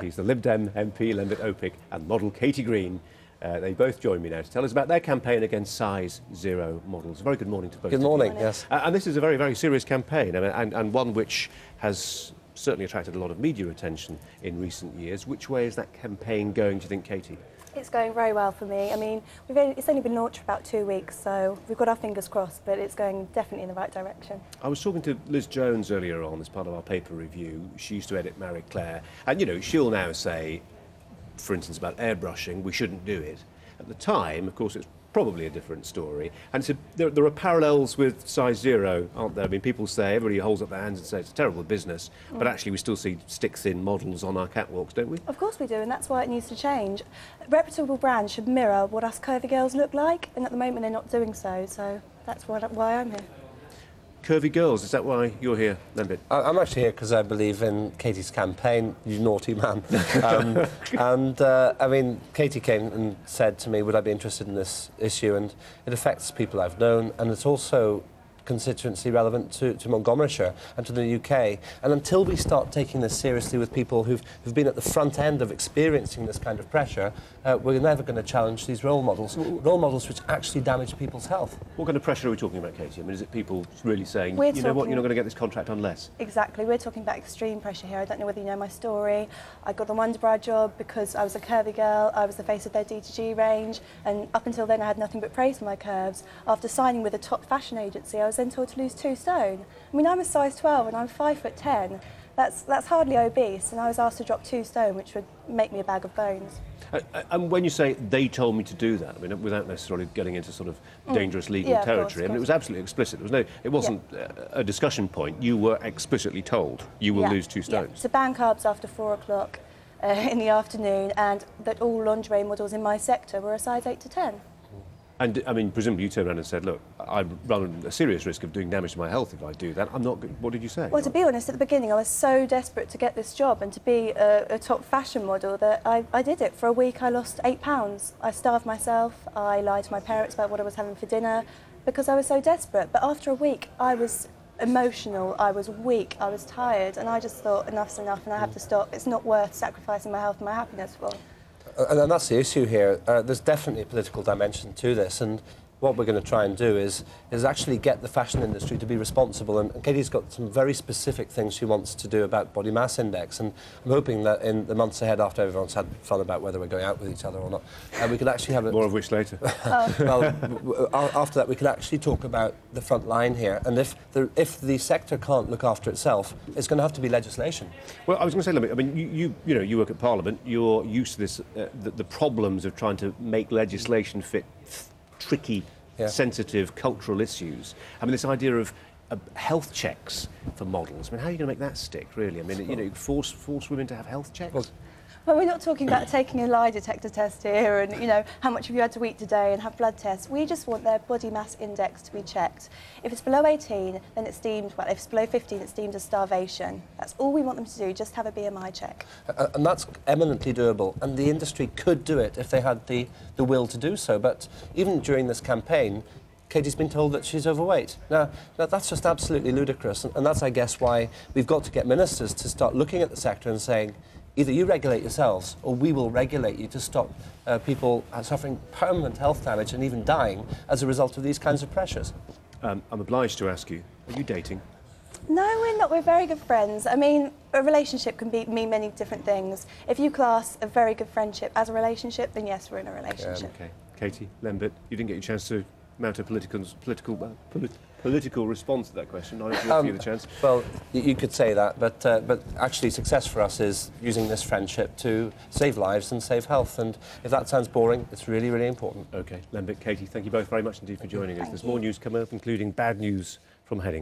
He's the Lib Dem MP, Lembit Öpik, and model Katie Green. They both join me now to tell us about their campaign against size zero models. Very good morning to both. Good morning, yes. And this is a very, very serious campaign, and one which has certainly attracted a lot of media attention in recent years. Which way is that campaign going, do you think, Katie? It's going very well for me. I mean, it's only been launched for about 2 weeks, so we've got our fingers crossed, but it's going definitely in the right direction. I was talking to Liz Jones earlier on as part of our paper review. She used to edit Marie Claire, and, you know, she'll now say, for instance, about airbrushing, we shouldn't do it. At the time, of course, it's probably a different story. And so there are parallels with size zero, aren't there? I mean, people say, everybody holds up their hands and says it's a terrible business, but actually we still see stick-thin models on our catwalks, don't we? Of course we do, and that's why it needs to change. Reputable brands should mirror what us curvy girls look like, and at the moment they're not doing so, so that's why I'm here. Curvy girls, is that why you're here, Lembit? I'm actually here because I believe in Katie's campaign, you naughty man. I mean, Katie came and said to me, would I be interested in this issue? And it affects people I've known, and it's also constituency relevant to Montgomeryshire and to the UK. And until we start taking this seriously with people who've been at the front end of experiencing this kind of pressure, we're never going to challenge these role models which actually damage people's health. What kind of pressure are we talking about, Katie? I mean, is it people really saying, you know what, you're not going to get this contract unless? Exactly, we're talking about extreme pressure here. I don't know whether you know my story. I got the Wonderbra job because I was a curvy girl, I was the face of their D2G range, and up until then I had nothing but praise for my curves. After signing with a top fashion agency, I was then told to lose 2 stone. I mean, I'm a size 12 and I'm 5'10". That's hardly obese, and I was asked to drop 2 stone, which would make me a bag of bones. And when you say they told me to do that, I mean, without necessarily getting into sort of dangerous legal territory, I mean, it was absolutely explicit. It wasn't a discussion point. You were explicitly told you will lose 2 stones. To ban carbs after 4 o'clock in the afternoon, and that all lingerie models in my sector were a size 8 to 10. And, I mean, presumably you turned around and said, look, I run a serious risk of doing damage to my health if I do that. I'm not good. What did you say? Well, to be honest, at the beginning, I was so desperate to get this job and to be a top fashion model that I did it. For a week, I lost 8 pounds. I starved myself. I lied to my parents about what I was having for dinner because I was so desperate. But after a week, I was emotional, I was weak, I was tired, and I just thought, enough's enough and I have to stop. It's not worth sacrificing my health and my happiness for. And that's the issue here. There's definitely a political dimension to this, and what we're going to try and do is actually get the fashion industry to be responsible. And Katie's got some very specific things she wants to do about body mass index, and I'm hoping that in the months ahead, after everyone's had fun about whether we're going out with each other or not, we could actually have more of which later. Well, after that, we could actually talk about the front line here, and if the sector can't look after itself, it's going to have to be legislation. Well, I was going to say, I mean, you know, you work at Parliament. You're used to this, the problems of trying to make legislation fit tricky, sensitive cultural issues. I mean, this idea of health checks for models. I mean, how are you going to make that stick, really? I mean, you know, force women to have health checks? Well, we're not talking about taking a lie detector test here and, you know, how much have you had to eat today and have blood tests. We just want their body mass index to be checked. If it's below 18, then it's deemed, well, if it's below 15, it's deemed as starvation. That's all we want them to do, just have a BMI check. And that's eminently doable, and the industry could do it if they had the will to do so. But even during this campaign, Katie's been told that she's overweight. Now that's just absolutely ludicrous, and that's, I guess, why we've got to get ministers to start looking at the sector and saying, either you regulate yourselves or we will regulate you to stop people suffering permanent health damage and even dying as a result of these kinds of pressures. I'm obliged to ask you, are you dating? No, we're not. We're very good friends. I mean, a relationship can mean many different things. If you class a very good friendship as a relationship, then yes, we're in a relationship. Okay. Katie, Lembit, you didn't get your chance to mount a political response to that question. I didn't give you the chance. Well, you could say that, but actually success for us is using this friendship to save lives and save health, and if that sounds boring, it's really, really important. OK, Lembit, Katie, thank you both very much indeed for joining us. There's more news coming up, including bad news from Headingley.